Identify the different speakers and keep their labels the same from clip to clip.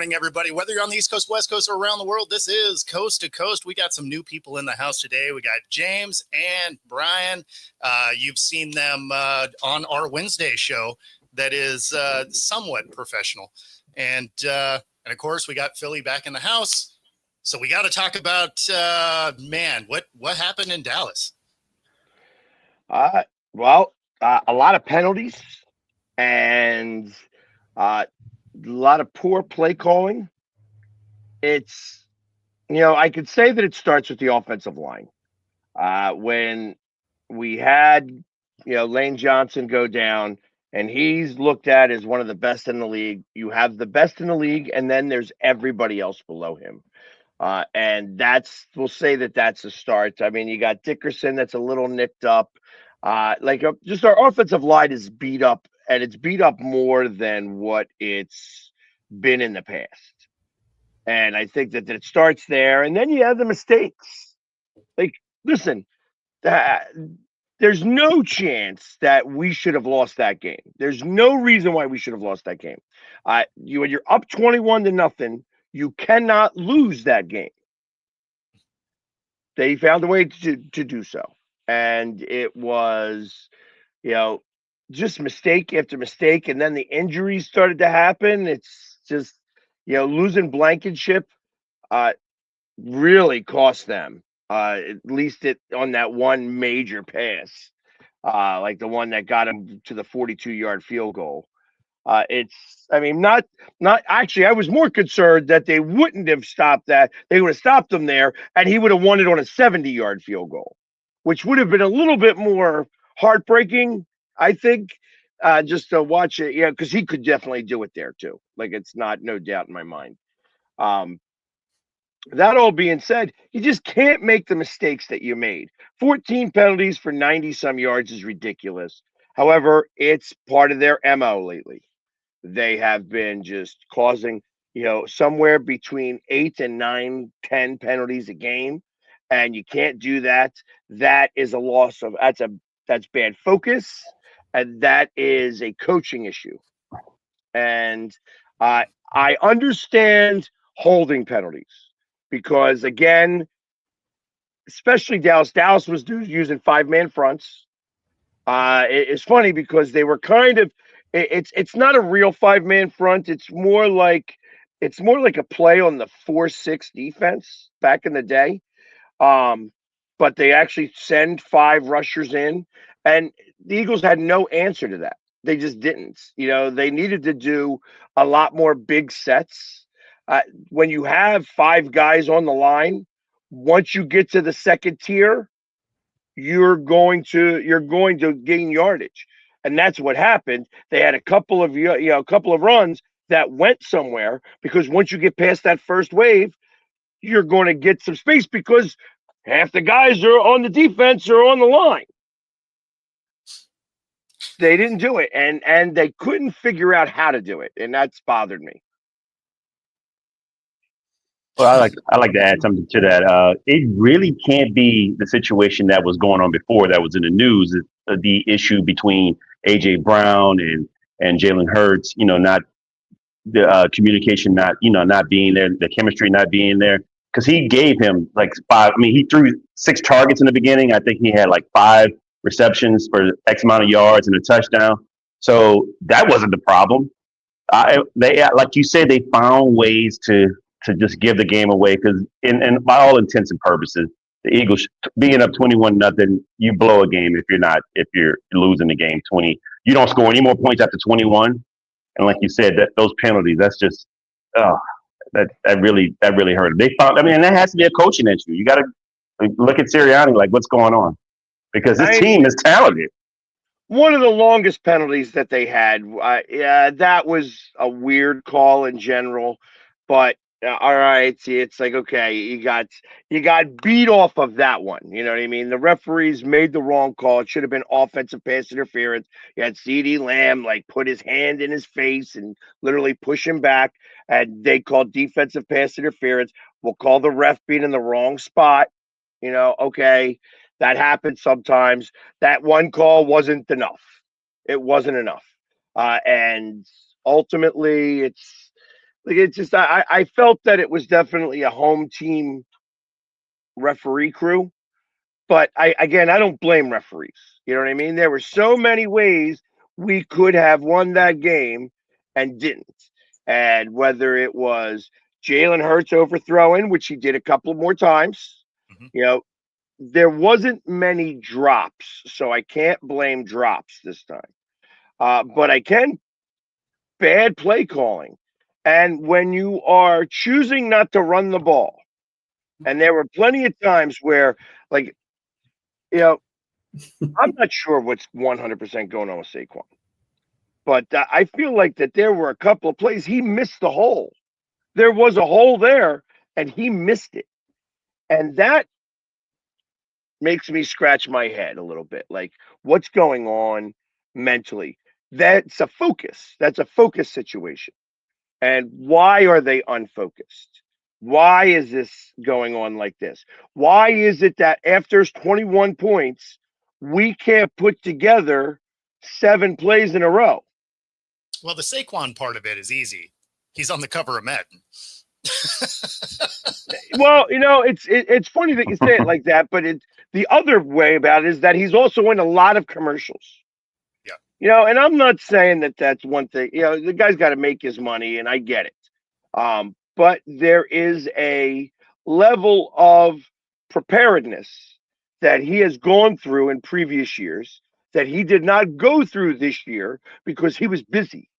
Speaker 1: morning, everybody. Whether you're on the East Coast, West Coast, or around the world, this is Coast to Coast. We got some new people in the house today. We got James and Brian. You've seen them on our Wednesday show that is somewhat professional. And of course, we got Philly back in the house. So we got to talk about, what happened in Dallas?
Speaker 2: A lot of penalties and a lot of poor play calling. It's, I could say that it starts with the offensive line. When we had, Lane Johnson go down, and he's looked at as one of the best in the league. You have the best in the league, and then there's everybody else below him. And we'll say that's a start. I mean, you got Dickerson that's a little nicked up. Just our offensive line is beat up, and it's beat up more than what it's been in the past. And I think that it starts there, and then you have the mistakes. Like, listen, there's no chance that we should have lost that game. There's no reason why we should have lost that game. When you're up 21-0, you cannot lose that game. They found a way to do so. And it was, just mistake after mistake. And then the injuries started to happen. It's just, losing Blankenship really cost them. At least on that one major pass, like the one that got him to the 42-yard field goal. Not actually. I was more concerned that they wouldn't have stopped that. They would have stopped him there, and he would have won it on a 70-yard field goal, which would have been a little bit more heartbreaking, I think, just to watch it. Yeah, because he could definitely do it there too. Like, it's no doubt in my mind. That all being said, you just can't make the mistakes that you made. 14 penalties for 90-some yards is ridiculous. However, it's part of their MO lately. They have been just causing, somewhere between 8 and 9, 10 penalties a game, and you can't do that. That is a loss of that's bad focus, and that is a coaching issue. And I understand holding penalties. Because, again, especially Dallas was using 5-man fronts. It's funny because they were kind of it's not a real 5-man front. It's more like a play on the 4-6 defense back in the day. But they actually send 5 rushers in, and the Eagles had no answer to that. They just didn't. They needed to do a lot more big sets. When you have 5 guys on the line, once you get to the second tier, you're going to gain yardage, and that's what happened. They had a couple of runs that went somewhere, because once you get past that first wave, you're going to get some space because half the guys are on the defense or on the line. They didn't do it, and they couldn't figure out how to do it, and that's bothered me.
Speaker 3: Well, I like to add something to that. It really can't be the situation that was going on before that was in the news. The issue between AJ Brown and Jalen Hurts, not the communication, not being there, the chemistry not being there. Because he gave him like 5. I mean, he threw 6 targets in the beginning. I think he had like 5 receptions for X amount of yards and a touchdown. So that wasn't the problem. They, like you said, they found ways to just give the game away, because and by all intents and purposes, the Eagles being up 21-0, you blow a game if you're losing the game 20. You don't score any more points after 21. And like you said, those penalties, that's just that really hurt. They found, that has to be a coaching issue. You got to look at Sirianni, like, what's going on, because this team is talented.
Speaker 2: One of the longest penalties that they had, that was a weird call in general, but all right, see, it's like, okay, you got beat off of that one. You know what I mean? The referees made the wrong call. It should have been offensive pass interference. You had CeeDee Lamb put his hand in his face and literally push him back, and they called defensive pass interference. We'll call the ref being in the wrong spot. Okay, that happens sometimes. That one call wasn't enough. It wasn't enough, and ultimately, it's Like it's just I felt that it was definitely a home team referee crew. But I don't blame referees. You know what I mean? There were so many ways we could have won that game and didn't. And whether it was Jalen Hurts overthrowing, which he did a couple more times,
Speaker 1: Mhm.
Speaker 2: you know, there wasn't many drops, so I can't blame drops this time. But I can bad play calling. And when you are choosing not to run the ball, and there were plenty of times where, like, you know, I'm not sure what's 100% going on with Saquon, but I feel like that there were a couple of plays he missed the hole. There was a hole there, and he missed it, and that makes me scratch my head a little bit. Like, what's going on mentally? That's a focus. That's a focus situation. And why are they unfocused? Why is this going on like this? Why is it that after 21 points, we can't put together 7 plays in a row?
Speaker 1: Well, the Saquon part of it is easy. He's on the cover of Madden.
Speaker 2: Well, it's funny that you say it like that, but the other way about it is that he's also in a lot of commercials.
Speaker 1: Yeah.
Speaker 2: And I'm not saying that that's one thing. The guy's got to make his money, and I get it. But there is a level of preparedness that he has gone through in previous years that he did not go through this year because he was busy.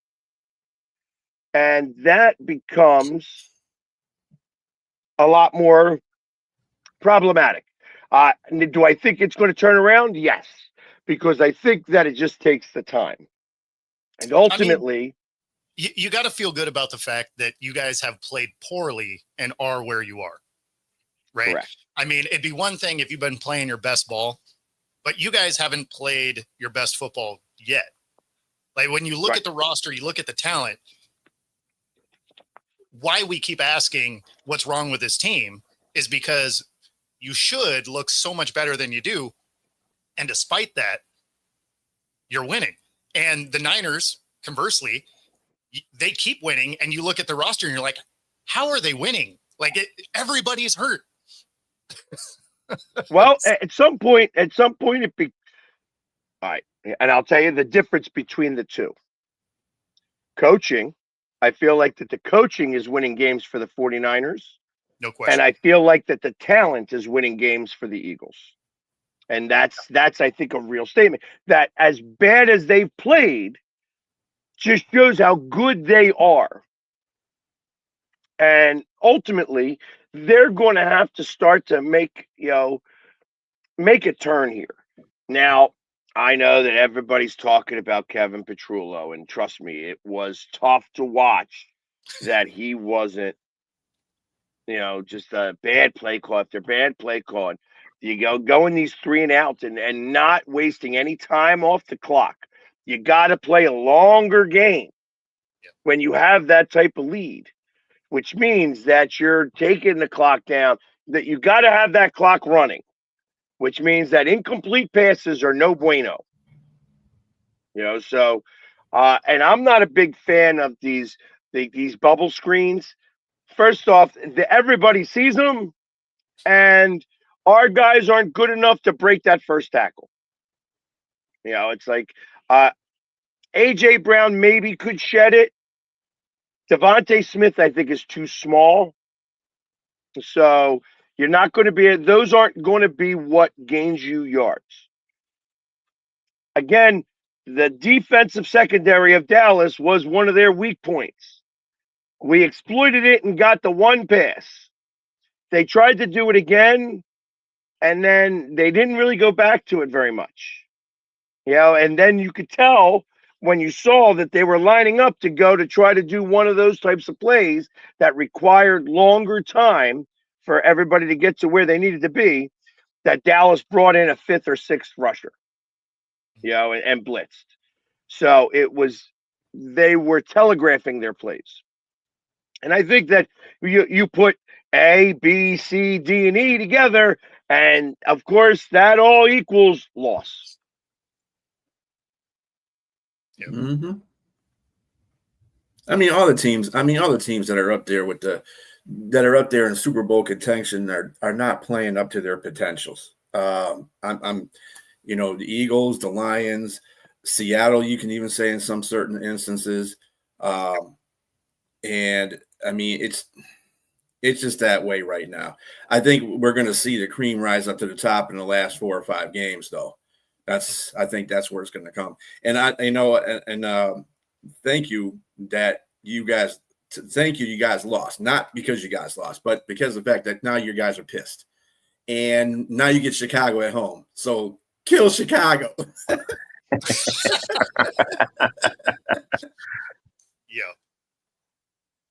Speaker 2: And that becomes a lot more problematic. Do I think it's going to turn around? Yes, because I think that it just takes the time. And
Speaker 1: I mean,
Speaker 2: ultimately,
Speaker 1: you got to feel good about the fact that you guys have played poorly and are where you are, right?
Speaker 2: correct.
Speaker 1: I mean, it'd be one thing if you've been playing your best ball, but you guys haven't played your best football yet. Like when you look
Speaker 2: Right.
Speaker 1: at the roster, you look at the talent, why we keep asking what's wrong with this team is because you should look so much better than you do. And despite that, you're winning. And the Niners, conversely, they keep winning. And you look at the roster and you're like, how are they winning? Like everybody's hurt.
Speaker 2: Well, at some point, it be all right. And I'll tell you the difference between the two. Coaching, I feel like that the coaching is winning games for the 49ers,
Speaker 1: No
Speaker 2: and
Speaker 1: question.
Speaker 2: I feel like that the talent is winning games for the Eagles. And that's I think a real statement that as bad as they've played just shows how good they are. And ultimately, they're going to have to start to make a turn here. Now, I know that everybody's talking about Kevin Petrullo, and trust me, it was tough to watch that he wasn't, just a bad play call after bad play call. You going these 3 and outs and not wasting any time off the clock. You got to play a longer game when you have that type of lead, which means that you're taking the clock down, that you got to have that clock running, which means that incomplete passes are no bueno. So, and I'm not a big fan of these bubble screens. First off, everybody sees them, and our guys aren't good enough to break that first tackle. It's like AJ Brown maybe could shed it. Devontae Smith, I think, is too small. So you're not going to be, those aren't going to be what gains you yards. Again, the defensive secondary of Dallas was one of their weak points. We exploited it and got the one pass. They tried to do it again, and then they didn't really go back to it very much. And then you could tell when you saw that they were lining up to go to try to do one of those types of plays that required longer time for everybody to get to where they needed to be, that Dallas brought in a 5th or 6th rusher, and blitzed. So they were telegraphing their plays. And I think that you put A, B, C, D, and E together, and of course that all equals loss.
Speaker 4: Mm-hmm. I mean, all the teams. I mean, all the teams that are up there in Super Bowl contention are not playing up to their potentials. I'm the Eagles, the Lions, Seattle. You can even say in some certain instances, and I mean it's just that way right now. I think we're going to see the cream rise up to the top in the last 4 or 5 games, though. I think that's where it's going to come. And thank you that you guys. Thank you, you guys lost. Not because you guys lost, but because of the fact that now you guys are pissed, and now you get Chicago at home. So kill Chicago.
Speaker 1: Yeah.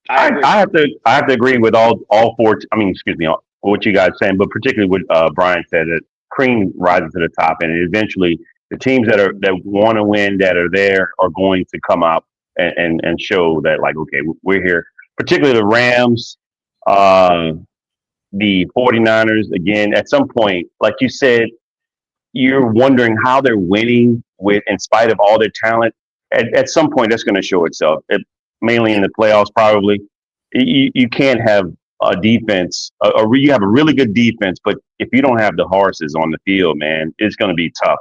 Speaker 3: I have to agree with all four. I mean, excuse me, what you guys saying, but particularly what Brian said, that cream rises to the top, and eventually the teams that want to win, that are there, are going to come up and show that, like, okay, we're here. Particularly the Rams, the 49ers. Again, at some point, like you said, you're wondering how they're winning in spite of all their talent. At some point, that's going to show itself. Mainly in the playoffs, probably. You can't have a defense, you have a really good defense, but if you don't have the horses on the field, man, it's going to be tough.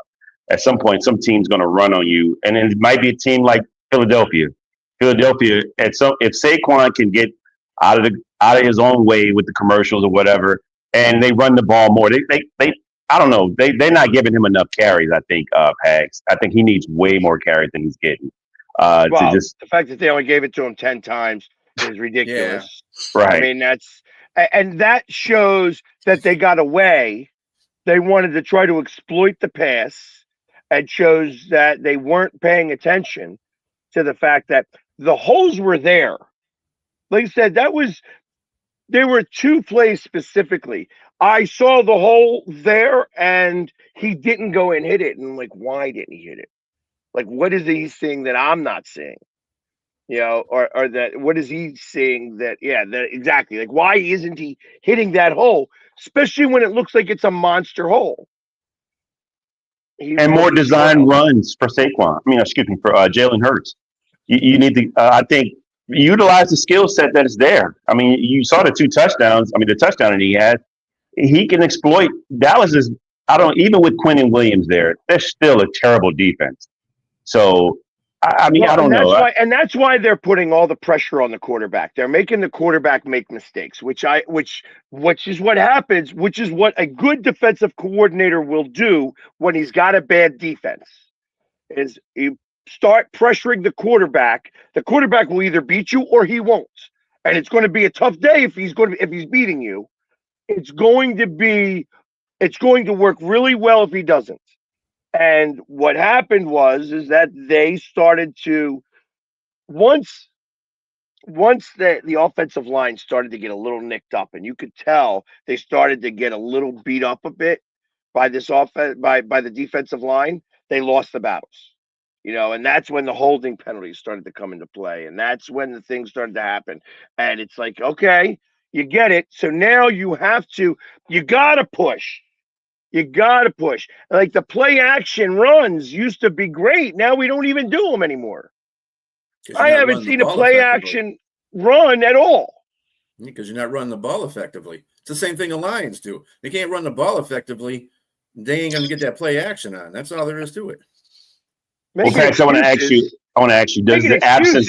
Speaker 3: At some point, some team's going to run on you, and it might be a team like Philadelphia. If Saquon can get out of his own way with the commercials or whatever, and they run the ball more, they I don't know, they're not giving him enough carries. I think Pags. I think he needs way more carries than he's getting.
Speaker 2: The fact that they only gave it to him 10 times is ridiculous.
Speaker 3: Yeah. Right.
Speaker 2: I mean, that shows that they got away. They wanted to try to exploit the pass, and shows that they weren't paying attention to the fact that the holes were there. Like I said, there were 2 plays specifically. I saw the hole there, and he didn't go and hit it. And I'm like, why didn't he hit it? Like, what is he seeing that I'm not seeing? Or that, what is he seeing that exactly. Like, why isn't he hitting that hole, especially when it looks like it's a monster hole?
Speaker 3: And more design runs for Saquon. I mean, excuse me, for Jalen Hurts. You need to, I think, utilize the skill set that is there. I mean, you saw the 2 touchdowns. I mean, the touchdown that he had, he can exploit. Dallas is, even with Quinnen Williams there, they're still a terrible defense. So, I don't know.
Speaker 2: That's why they're putting all the pressure on the quarterback. They're making the quarterback make mistakes, which is what happens, which is what a good defensive coordinator will do when he's got a bad defense. Is you start pressuring the quarterback. The quarterback will either beat you or he won't. And it's going to be a tough day if he's beating you. It's going to work really well if he doesn't. And what happened is that they started to, once the offensive line started to get a little nicked up, and you could tell they started to get a little beat up a bit by this by the defensive line, they lost the battles. And that's when the holding penalties started to come into play, and that's when the things started to happen. And it's like, okay, you get it. So now you gotta push. You got to push. Like, the play action runs used to be great. Now we don't even do them anymore. I haven't seen a play action run at all.
Speaker 4: Because you're not running the ball effectively. It's the same thing the Lions do. They can't run the ball effectively. They ain't going to get that play action on. That's all there is to it.
Speaker 3: Well, Pat, I want to ask you, does the absence...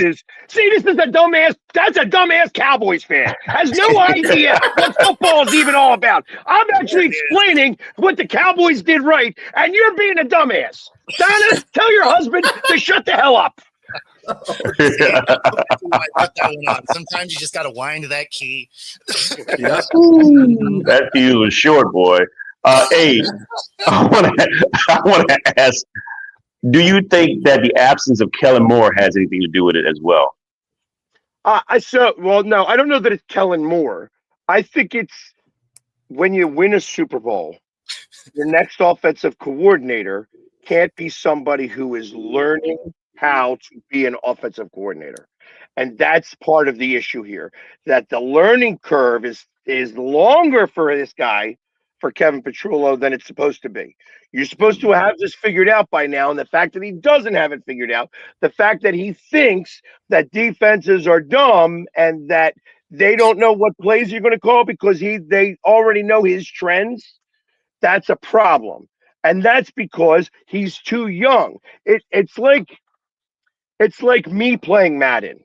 Speaker 2: See, this is a dumbass. That's a dumbass Cowboys fan. Has no idea what football is even all about. I'm actually explaining what the Cowboys did right, and you're being a dumbass. Donna, tell your husband to shut the hell up.
Speaker 1: Sometimes you just got to wind that key.
Speaker 3: That key was short, boy. Hey, I want to ask, do you think that the absence of Kellen Moore has anything to do with it as well?
Speaker 2: No, I don't know that it's Kellen Moore. I think it's when you win a Super Bowl, your next offensive coordinator can't be somebody who is learning how to be an offensive coordinator. And that's part of the issue here, that the learning curve is longer for this guy for Kevin Petrullo than it's supposed to be. You're supposed to have this figured out by now, and the fact that he doesn't have it figured out, the fact that he thinks that defenses are dumb and that they don't know what plays you're going to call because they already know his trends, that's a problem. And that's because he's too young. It's like me playing Madden.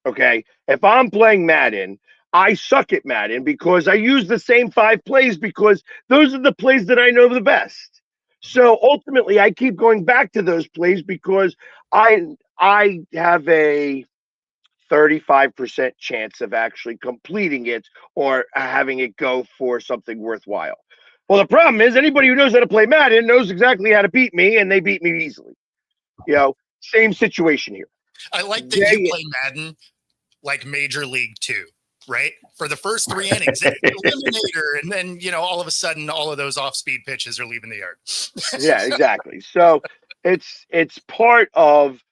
Speaker 2: Okay. If I'm playing Madden, I suck at Madden because I use the same 5 plays because those are the plays that I know the best. So ultimately, I keep going back to those plays because I have a 35% chance of actually completing it or having it go for something worthwhile. Well, the problem is anybody who knows how to play Madden knows exactly how to beat me, and they beat me easily. Same situation here.
Speaker 1: I like that you play Madden like Major League 2, right? For the first 3 innings, it's the eliminator, and then, all of a sudden, all of those off-speed pitches are leaving the yard.
Speaker 2: Yeah, exactly. So it's part of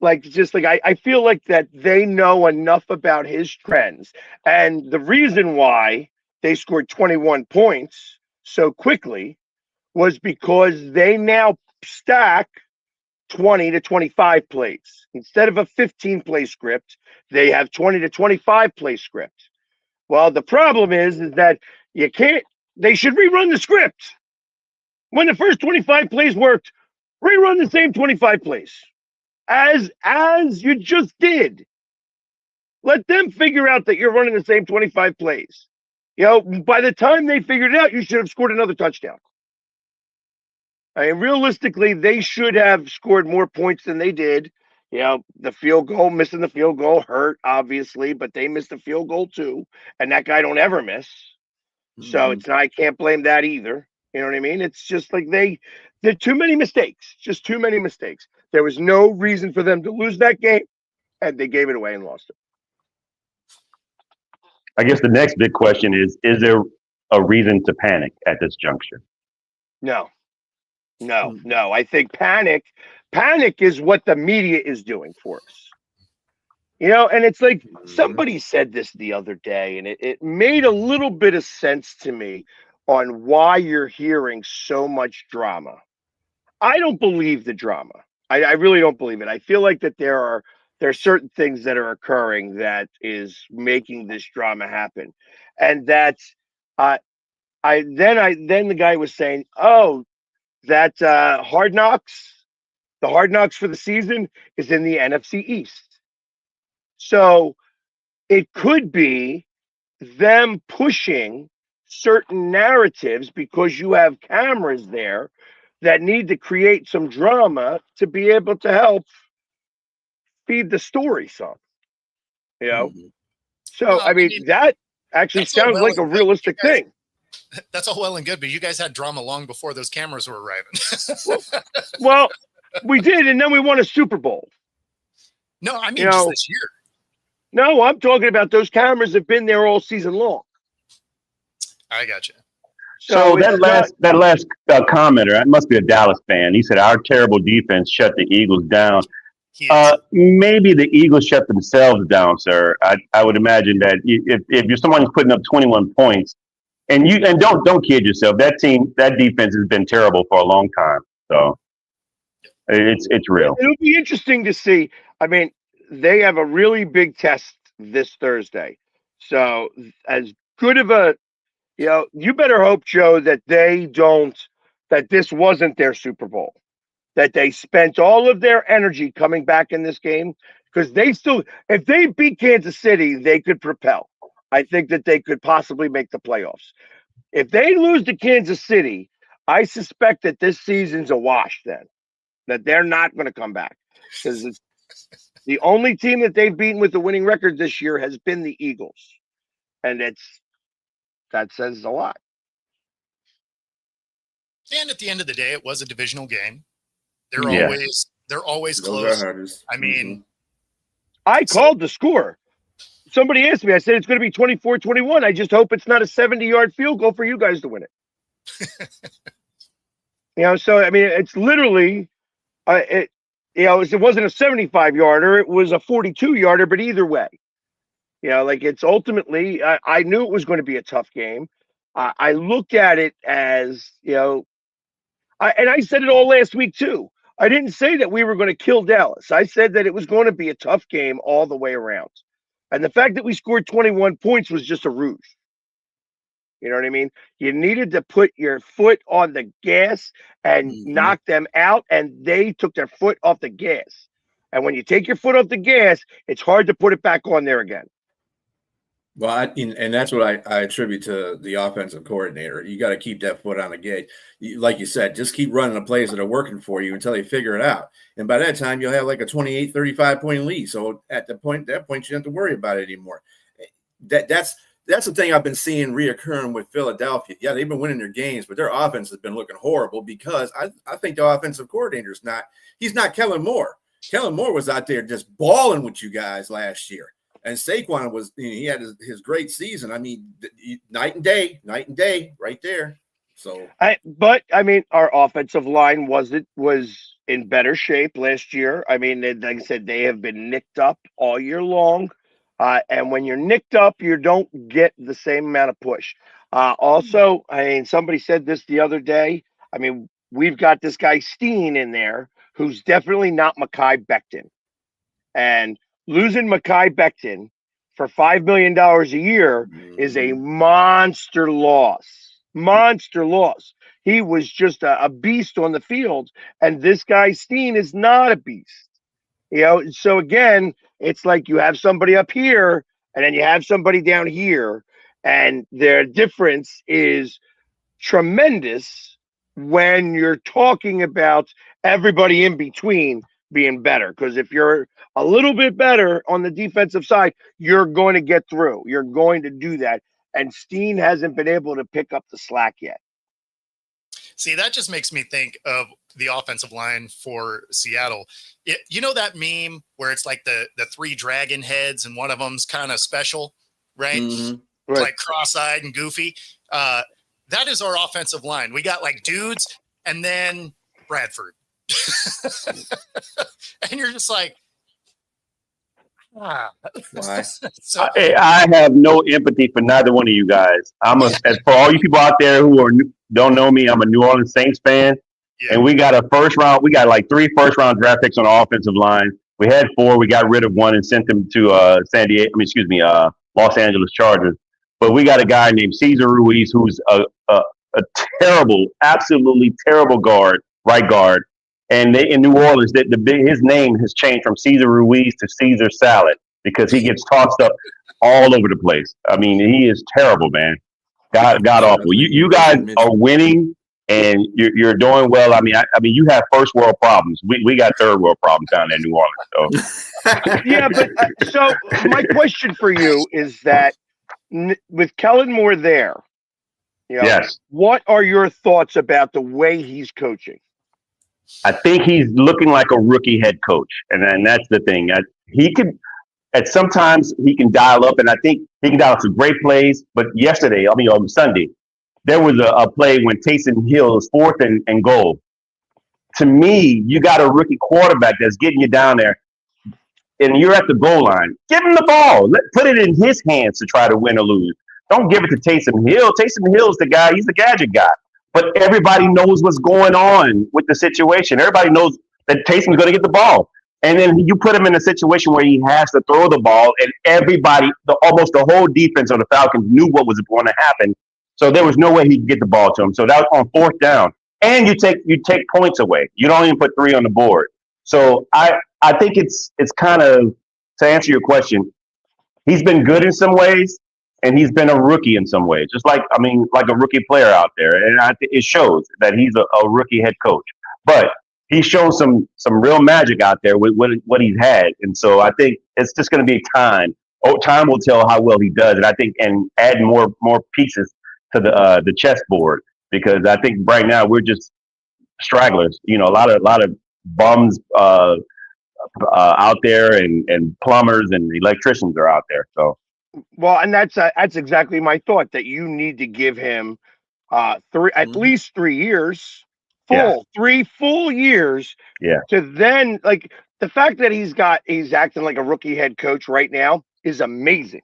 Speaker 2: I feel like that they know enough about his trends. And the reason why they scored 21 points so quickly was because they now stack 20 to 25 plays. Instead of a 15 play script, they have 20 to 25 play script. Well, the problem is that they should rerun the script. When the first 25 plays worked, rerun the same 25 plays as you just did. Let them figure out that you're running the same 25 plays. By the time they figured it out, you should have scored another touchdown. I mean, realistically, they should have scored more points than they did. The field goal, missing the field goal hurt, obviously, but they missed the field goal too. And that guy don't ever miss. So I can't blame that either. You know what I mean? It's just like there are too many mistakes, just too many mistakes. There was no reason for them to lose that game, and they gave it away and lost it.
Speaker 3: I guess the next big question is there a reason to panic at this juncture?
Speaker 2: No. I think panic is what the media is doing for us. And it's like somebody said this the other day, and it made a little bit of sense to me on why you're hearing so much drama. I don't believe the drama. I really don't believe it. I feel like that there are certain things that are occurring that is making this drama happen, and that's then the guy was saying, oh, that the hard knocks for the season is in the NFC East. So it could be them pushing certain narratives because you have cameras there that need to create some drama to be able to help feed the story some. So
Speaker 1: Well,
Speaker 2: I mean that actually sounds like a realistic thing.
Speaker 1: That's all well and good, but you guys had drama long before those cameras were arriving.
Speaker 2: well, we did, and then we won a Super Bowl.
Speaker 1: No, I mean just this year.
Speaker 2: No, I'm talking about those cameras have been there all season long.
Speaker 1: I got you.
Speaker 3: So that last commenter, it must be a Dallas fan. He said our terrible defense shut the Eagles down. Maybe the Eagles shut themselves down, sir. I would imagine that if you're someone who's putting up 21 points, and don't kid yourself, that defense has been terrible for a long time. So it's real.
Speaker 2: It'll be interesting to see. I mean, they have a really big test this Thursday. So as good of a you better hope, Joe, that that this wasn't their Super Bowl, that they spent all of their energy coming back in this game because if they beat Kansas City, they could propel. I think that they could possibly make the playoffs. If they lose to Kansas City, I suspect that this season's a wash then, that they're not going to come back because the only team that they've beaten with the winning record this year has been the Eagles. And that says a lot.
Speaker 1: And at the end of the day, it was a divisional game. They're always close. I mean,
Speaker 2: I called the score. Somebody asked me, I said it's going to be 24-21. I just hope it's not a 70-yard field goal for you guys to win it. So I mean, it's literally it wasn't a 75-yarder, it was a 42-yarder, but either way. It's ultimately, I knew it was going to be a tough game. I look at it as, and I said it all last week too. I didn't say that we were going to kill Dallas. I said that it was going to be a tough game all the way around. And the fact that we scored 21 points was just a ruse. You know what I mean? You needed to put your foot on the gas and
Speaker 4: Mhm.
Speaker 2: knock them out, and they took their foot off the gas. And when you take your foot off the gas, it's hard to put it back on there again.
Speaker 4: Well, and that's what I attribute to the offensive coordinator. You got to keep that foot on the gate. Like you said, just keep running the plays that are working for you until you figure it out. And by that time, you'll have like a 28, 35-point lead. So at that point, you don't have to worry about it anymore. That's the thing I've been seeing reoccurring with Philadelphia. Yeah, they've been winning their games, but their offense has been looking horrible because I think the offensive coordinator he's not Kellen Moore. Kellen Moore was out there just balling with you guys last year. And Saquon he had his great season. I mean, night and day right there. So,
Speaker 2: but our offensive line was in better shape last year. I mean, like I said, they have been nicked up all year long. And when you're nicked up, you don't get the same amount of push. Also, I mean, somebody said this the other day. I mean, we've got this guy Steen in there who's definitely not Mekhi Becton. And losing Mekhi Becton for $5 million a year is a monster loss. Monster loss. He was just a beast on the field, and this guy Steen is not a beast. So again, it's like you have somebody up here, and then you have somebody down here, and their difference is tremendous when you're talking about everybody in between being better. Because if you're a little bit better on the defensive side, you're going to get through. You're going to do that. And Steen hasn't been able to pick up the slack yet.
Speaker 1: See, that just makes me think of the offensive line for Seattle. You know that meme where it's like the three dragon heads and one of them's kind of special, right?
Speaker 4: Mm-hmm.
Speaker 2: Right.
Speaker 1: Like cross-eyed and goofy. That is our offensive line. We got like dudes and then Bradford. And you're just like,
Speaker 4: Why?
Speaker 1: So,
Speaker 3: I have no empathy for neither one of you guys. As for all you people out there who don't know me, I'm a New Orleans Saints fan,
Speaker 1: yeah.
Speaker 3: and we got like 3 first-round draft picks on the offensive line. We had 4. We got rid of one and sent them to Los Angeles Chargers. But we got a guy named Cesar Ruiz who's a terrible, absolutely terrible right guard. And in New Orleans, his name has changed from Cesar Ruiz to Caesar Salad because he gets tossed up all over the place. I mean, he is terrible, man. God awful. You guys are winning and you're doing well. I mean, you have first world problems. We got third world problems down there in New Orleans. So.
Speaker 2: Yeah, but so my question for you is that with Kellen Moore there,
Speaker 3: Yes,
Speaker 2: what are your thoughts about the way he's coaching?
Speaker 3: I think he's looking like a rookie head coach, and that's the thing. Sometimes he can dial up, and I think he can dial up some great plays. But on Sunday, there was a play when Taysom Hill is 4th and goal. To me, you got a rookie quarterback that's getting you down there, and you're at the goal line. Give him the ball. Put it in his hands to try to win or lose. Don't give it to Taysom Hill. Taysom Hill's the guy. He's the gadget guy. But everybody knows what's going on with the situation. Everybody knows that Taysom's going to get the ball. And then you put him in a situation where he has to throw the ball, and everybody, almost the whole defense of the Falcons knew what was going to happen. So there was no way he could get the ball to him. So that was on 4th down. And you take points away. You don't even put 3 on the board. So I think it's kind of, to answer your question, he's been good in some ways, and he's been a rookie in some ways, just like a rookie player out there. And I think it shows that he's a rookie head coach. But he's shown some real magic out there with what he's had. And so I think it's just going to be time. Time will tell how well he does. And I think and add more pieces to the chessboard, because I think right now we're just stragglers. A lot of bums out there, and plumbers and electricians are out there. So.
Speaker 2: Well, and that's exactly my thought, that you need to give him at least 3 years, 3 full years, to then, like, the fact that he's acting like a rookie head coach right now is amazing.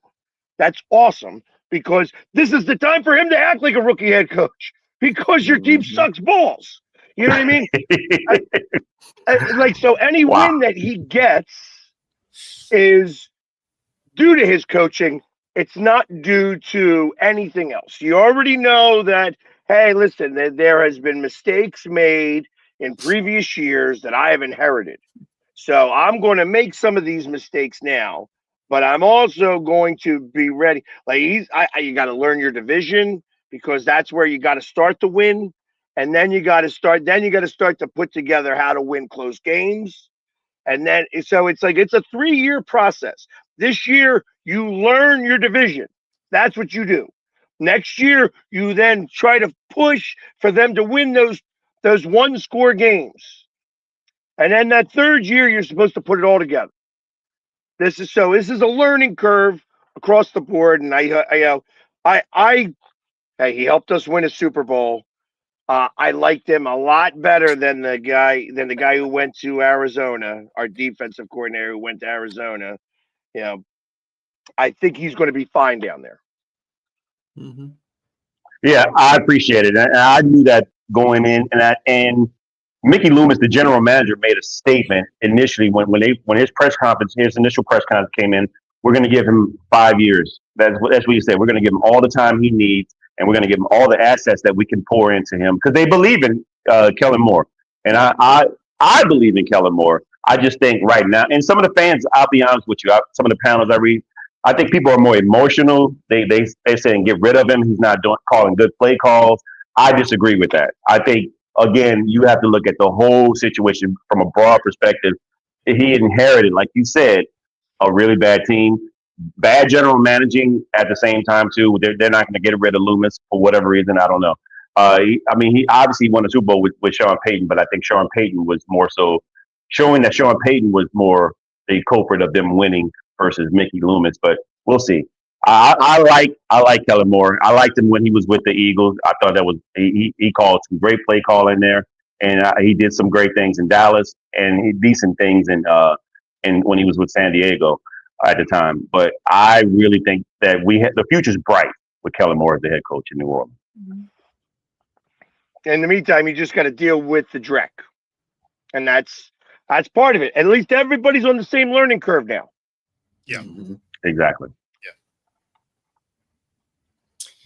Speaker 2: That's awesome, because this is the time for him to act like a rookie head coach because your team sucks balls. You know what I mean? Like, so any
Speaker 3: Wow.
Speaker 2: win that he gets is due to his coaching. It's not due to anything else. You already know that, hey, listen, there has been mistakes made in previous years that I have inherited. So I'm going to make some of these mistakes now, but I'm also going to be ready. Like you got to learn your division because that's where you got to start to win, and then you got to start. Then you got to start to put together how to win close games, and then so it's like it's a 3-year process. This year you learn your division. That's what you do. Next year you then try to push for them to win those one-score games. And then that third year, you're supposed to put it all together. This is a learning curve across the board. And hey, he helped us win a Super Bowl. I liked him a lot better than the guy who went to Arizona, our defensive coordinator who went to Arizona. You know, I think he's going to be fine down there.
Speaker 4: Mm-hmm.
Speaker 3: Yeah, I appreciate it. And I knew that going in, and Mickey Loomis, the general manager, made a statement initially when his press conference, his initial press conference came in. We're going to give him 5 years. That's what he said. We're going to give him all the time he needs, and we're going to give him all the assets that we can pour into him because they believe in Kellen Moore, and I believe in Kellen Moore. I just think right now, and some of the fans, I'll be honest with you, some of the panels I read, I think people are more emotional. They saying get rid of him. He's not calling good play calls. I disagree with that. I think again, you have to look at the whole situation from a broad perspective. He inherited, like you said, a really bad team, bad general managing at the same time too. They're not going to get rid of Loomis for whatever reason. I don't know. He obviously won a Super Bowl with Sean Payton, but I think Sean Payton was more so showing that Sean Payton was more the culprit of them winning versus Mickey Loomis. But we'll see. I like Kellen Moore. I liked him when he was with the Eagles. I thought that was he called some great play calling there, and he did some great things in Dallas and decent things in when he was with San Diego at the time. But I really think that the future's bright with Kellen Moore as the head coach in New Orleans.
Speaker 2: In the meantime, you just got to deal with the dreck, and that's part of it. At least everybody's on the same learning curve now.
Speaker 1: Yeah,
Speaker 3: exactly.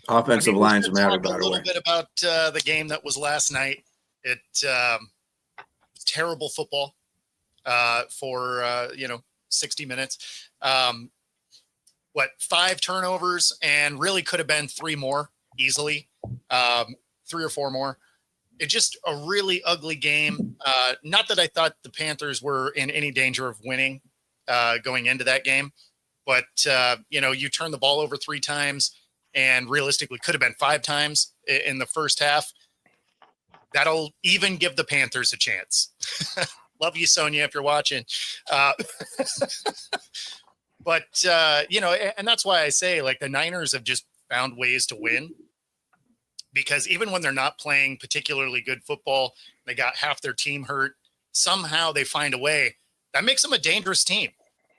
Speaker 4: Offensive lines matter, by the way.
Speaker 1: A little bit about the game that was last night. It terrible football for 60 minutes. 5 turnovers and really could have been 3 more easily, 3 or 4 more. It's just a really ugly game. Not that I thought the Panthers were in any danger of winning going into that game, but you turn the ball over 3 times. And realistically could have been 5 times in the first half. That'll even give the Panthers a chance. Love you, Sonia, if you're watching. But and that's why I say, like, the Niners have just found ways to win. Because even when they're not playing particularly good football, they got half their team hurt, somehow they find a way. That makes them a dangerous team,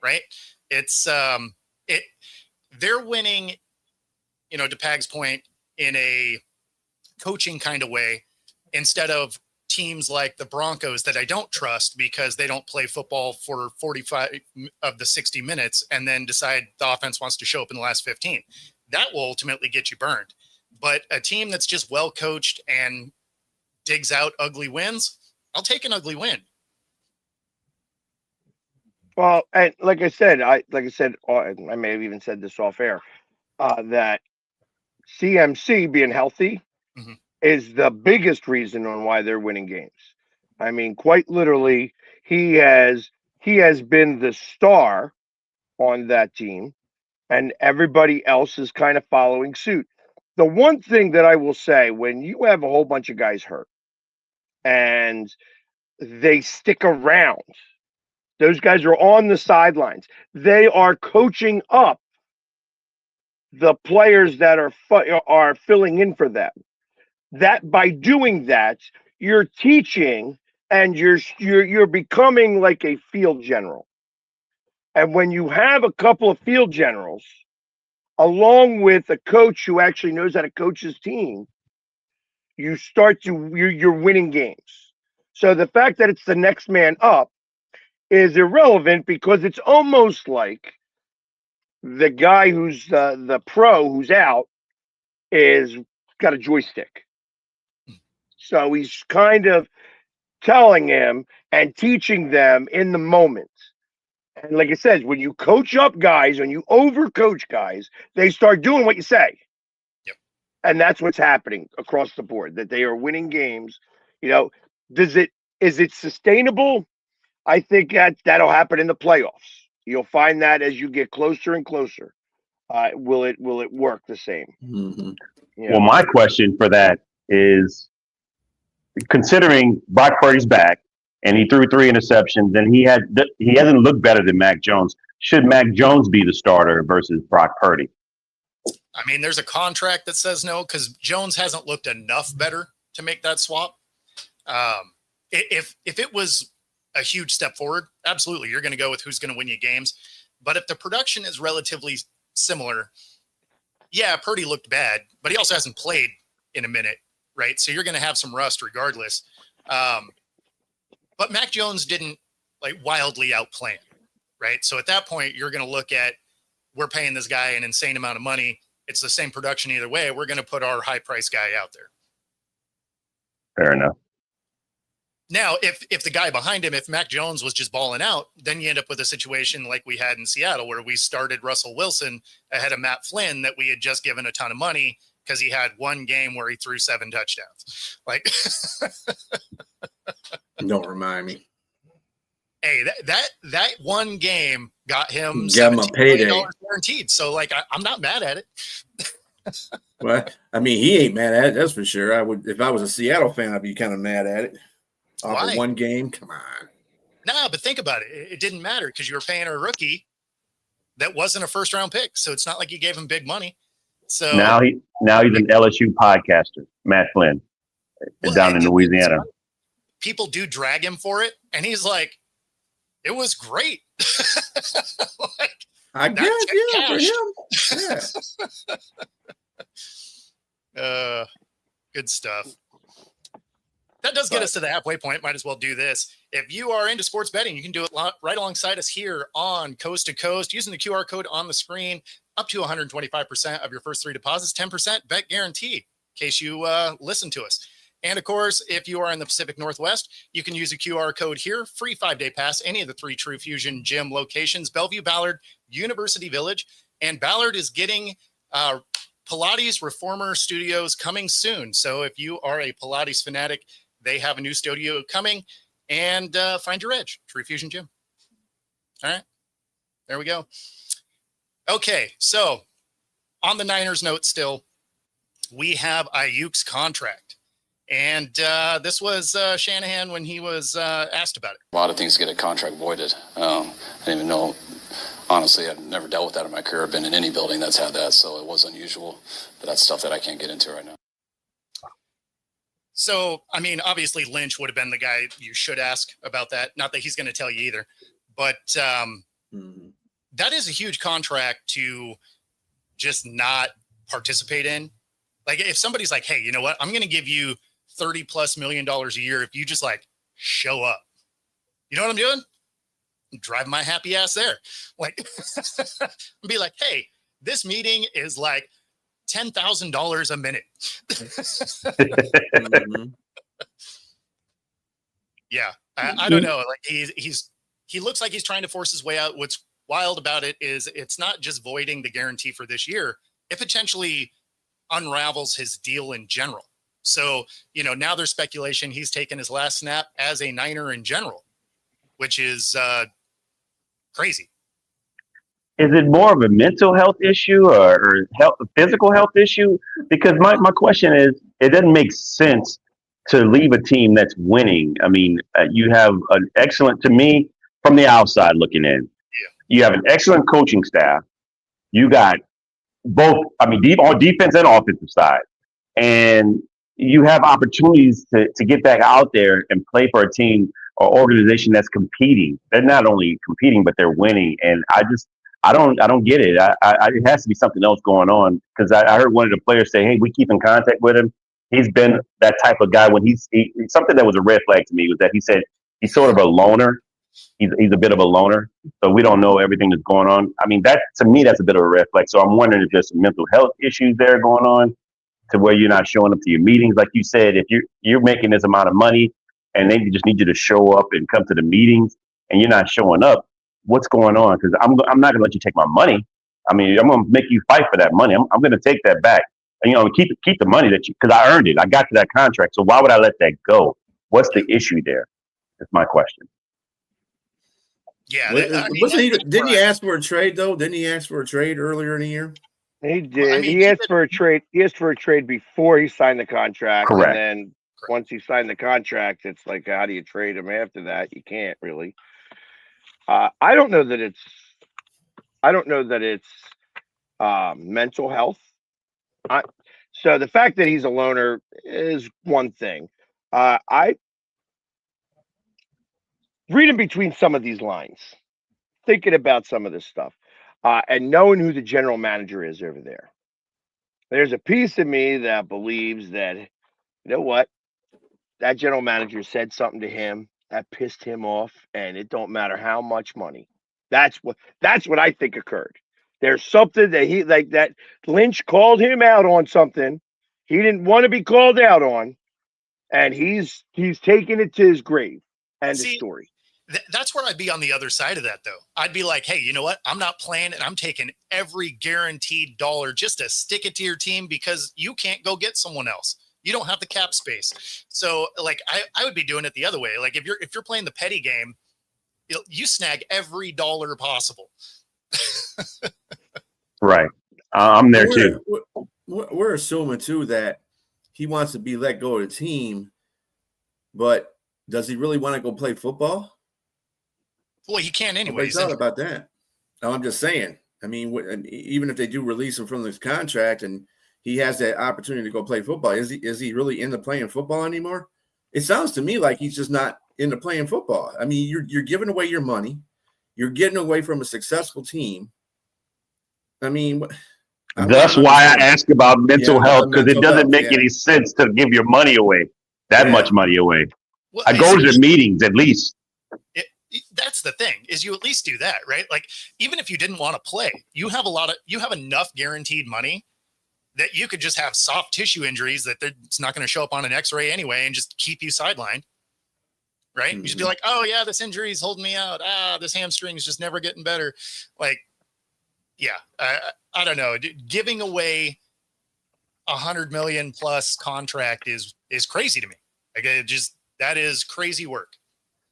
Speaker 1: right? It's they're winning, to Pag's point, in a coaching kind of way, instead of teams like the Broncos that I don't trust because they don't play football for 45 of the 60 minutes and then decide the offense wants to show up in the last 15. That will ultimately get you burned. But a team that's just well coached and digs out ugly wins, I'll take an ugly win.
Speaker 2: Well, and like I said, I may have even said this off air, that CMC being healthy is the biggest reason on why they're winning games. I mean, quite literally, he has been the star on that team, and everybody else is kind of following suit. The one thing that I will say, when you have a whole bunch of guys hurt and they stick around, those guys are on the sidelines. They are coaching up the players that are filling in for them. That by doing that, you're teaching and you're becoming like a field general. And when you have a couple of field generals along with a coach who actually knows how to coach his team, you're winning games. So the fact that it's the next man up is irrelevant because it's almost like the guy who's the pro who's out is got a joystick. So he's kind of telling him and teaching them in the moment. And like I said, when you coach up guys, when you overcoach guys, they start doing what you say.
Speaker 1: Yep.
Speaker 2: And that's what's happening across the board, that they are winning games. You know, is it sustainable? I think that'll happen in the playoffs. You'll find that as you get closer and closer. Will it work the same?
Speaker 4: Mm-hmm.
Speaker 2: You
Speaker 3: Well,
Speaker 2: know?
Speaker 3: my question for that is, considering Brock Purdy's back and he threw 3 interceptions and he hasn't looked better than Mac Jones. Should Mac Jones be the starter versus Brock Purdy?
Speaker 1: I mean, there's a contract that says no because Jones hasn't looked enough better to make that swap. If it was a huge step forward, absolutely, you're going to go with who's going to win you games. But if the production is relatively similar, yeah, Purdy looked bad, but he also hasn't played in a minute, right? So you're going to have some rust regardless. But Mac Jones didn't like wildly outplay him, right? So at that point, you're going to look at, we're paying this guy an insane amount of money. It's the same production either way. We're going to put our high price guy out there.
Speaker 3: Fair enough.
Speaker 1: Now, if the guy behind him, if Mac Jones was just balling out, then you end up with a situation like we had in Seattle where we started Russell Wilson ahead of Matt Flynn that we had just given a ton of money because he had one game where he threw 7 touchdowns. Like,
Speaker 4: Don't remind me.
Speaker 1: Hey, that one game got him
Speaker 4: Got him a
Speaker 1: $17
Speaker 4: payday
Speaker 1: million guaranteed. So, like, I'm not mad at it.
Speaker 4: Well, I mean, he ain't mad at it. That's for sure. I would, if I was a Seattle fan, I'd be kind of mad at it. Off
Speaker 1: Why?
Speaker 4: of one game, come on.
Speaker 1: Nah, but think about it. It didn't matter because you were paying a rookie that wasn't a first round pick. So it's not like you gave him big money. So
Speaker 3: Now he's an LSU podcaster, Matt Flynn, down in Louisiana.
Speaker 1: People do drag him for it, and he's like, "It was great." Like,
Speaker 4: I guess, yeah, for him. Yeah.
Speaker 1: Good stuff. That does get us to the halfway point. Might as well do this. If you are into sports betting, you can do it right alongside us here on Coast to Coast using the QR code on the screen. Up to 125% of your first 3 deposits, 10% bet guarantee, in case you listen to us. And of course, if you are in the Pacific Northwest, you can use a QR code here. Free 5-day pass, any of the 3 True Fusion gym locations, Bellevue, Ballard, University Village. And Ballard is getting Pilates Reformer Studios coming soon. So if you are a Pilates fanatic, they have a new studio coming, and find your edge, True Fusion Gym. All right, there we go. Okay, so on the Niners note still, we have Ayuk's contract. And this was Shanahan when he was asked about it.
Speaker 5: A lot of things get a contract voided. I didn't even know. Honestly, I've never dealt with that in my career. I've been in any building that's had that, so it was unusual. But that's stuff that I can't get into right now.
Speaker 1: So, I mean, obviously Lynch would have been the guy you should ask about that. Not that he's going to tell you either. But that is a huge contract to just not participate in. Like if somebody's like, hey, you know what? I'm going to give you $30+ million a year if you just like show up. You know what I'm doing? I'm driving my happy ass there. Like, be like, hey, this meeting is like $10,000 a minute. Yeah, I don't know. Like he looks like he's trying to force his way out. What's wild about it is it's not just voiding the guarantee for this year. It potentially unravels his deal in general. So, you know, now there's speculation he's taken his last snap as a Niner in general, which is crazy.
Speaker 3: Is it more of a mental health issue or physical health issue? Because my question is, it doesn't make sense to leave a team that's winning. I mean, you have an excellent, to me, from the outside looking in, you have an excellent coaching staff. You got both, I mean, on defense and offensive side. And you have opportunities to get back out there and play for a team or organization that's competing. They're not only competing, but they're winning. And I don't get it. It has to be something else going on because I heard one of the players say, "Hey, we keep in contact with him. He's been that type of guy when something that was a red flag to me was that he said he's sort of a loner. He's a bit of a loner, so we don't know everything that's going on. I mean, that to me that's a bit of a red flag. So I'm wondering if there's some mental health issues there going on to where you're not showing up to your meetings, like you said. If you're making this amount of money and they just need you to show up and come to the meetings, and you're not showing up, what's going on? Because I'm not gonna let you take my money. I mean, I'm gonna make you fight for that money. I'm gonna take that back, and keep the money because I earned it. I got to that contract, so why would I let that go? What's the issue there? That's my question.
Speaker 1: Yeah,
Speaker 4: didn't he ask for a trade though? Didn't he ask for a trade earlier in the year?
Speaker 2: He did. He asked for a trade. He asked for a trade before he signed the contract.
Speaker 3: Correct.
Speaker 2: And then once he signed the contract, it's like, how do you trade him after that? You can't really. I don't know that it's mental health. So the fact that he's a loner is one thing. I reading between some of these lines, thinking about some of this stuff, and knowing who the general manager is over there. There's a piece of me that believes that, you know what, that general manager said something to him that pissed him off, and it don't matter how much money. That's what I think occurred. There's something that that Lynch called him out on something he didn't want to be called out on, and he's taking it to his grave. End of story.
Speaker 1: That's where I'd be on the other side of that, though. I'd be like, hey, you know what? I'm not playing, and I'm taking every guaranteed dollar just to stick it to your team because you can't go get someone else. You don't have the cap space. So, like, I would be doing it the other way. Like, if you're playing the petty game, you snag every dollar possible.
Speaker 3: Right. I'm there too.
Speaker 4: We're assuming too that he wants to be let go of the team, but does he really want to go play football?
Speaker 1: Well, he can't anyway.
Speaker 4: Thought about that. No, I'm just saying. I mean, even if they do release him from this contract and he has that opportunity to go play football, is he really into playing football anymore? It sounds to me like he's just not into playing football. I mean, you're giving away your money, you're getting away from a successful team. I mean,
Speaker 3: that's why I ask about mental health, because it doesn't make any sense to give your money away, much money away.
Speaker 1: Well,
Speaker 3: I go to the meetings at least.
Speaker 1: That's the thing, is you at least do that, right? Like, even if you didn't want to play, you have enough guaranteed money that you could just have soft tissue injuries that it's not going to show up on an x-ray anyway and just keep you sidelined, right? Mm-hmm. You just be like, oh yeah, this injury is holding me out. This hamstring is just never getting better. Like, yeah, I don't know. Giving away $100 million plus contract is crazy to me. Like, that is crazy work.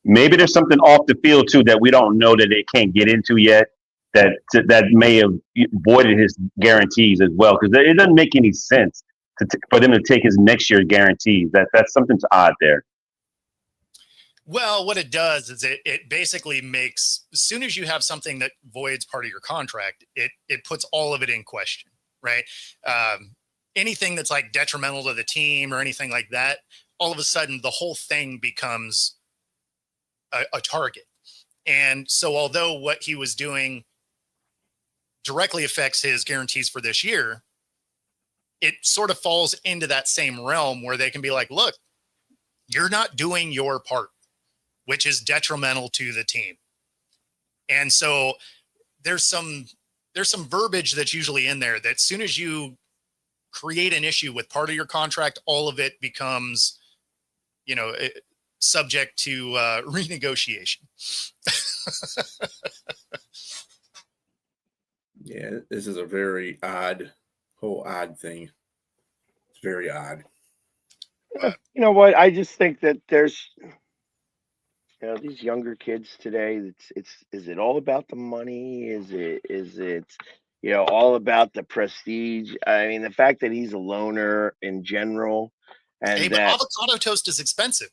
Speaker 3: Maybe there's something off the field too that we don't know that they can't get into yet. That may have voided his guarantees as well, because it doesn't make any sense for them to take his next year's guarantees. That's something's odd there.
Speaker 1: Well, what it does is it basically makes, as soon as you have something that voids part of your contract, it puts all of it in question, right? Anything that's like detrimental to the team or anything like that, all of a sudden the whole thing becomes a target. And so although what he was doing directly affects his guarantees for this year, it sort of falls into that same realm where they can be like, look, you're not doing your part, which is detrimental to the team. And so there's some verbiage that's usually in there that as soon as you create an issue with part of your contract, all of it becomes, subject to renegotiation.
Speaker 4: Yeah, this is a very odd thing. It's very odd.
Speaker 2: You know what? I just think that there's, these younger kids today. Is it all about the money? Is it all about the prestige? I mean, the fact that he's a loner in general, and
Speaker 1: but avocado toast is expensive.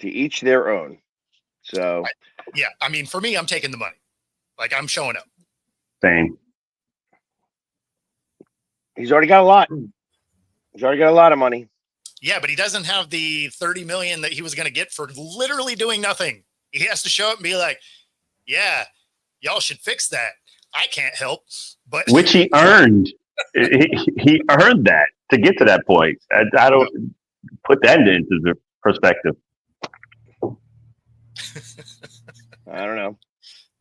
Speaker 2: To each their own. So
Speaker 1: I mean, for me, I'm taking the money. Like, I'm showing up.
Speaker 3: Same.
Speaker 2: He's already got a lot. He's already got a lot of money.
Speaker 1: Yeah, but he doesn't have the 30 million that he was going to get for literally doing nothing. He has to show up and be like, yeah, y'all should fix that. I can't help, but
Speaker 3: which he earned. He earned that to get to that point. I don't put that into the perspective.
Speaker 2: I don't know.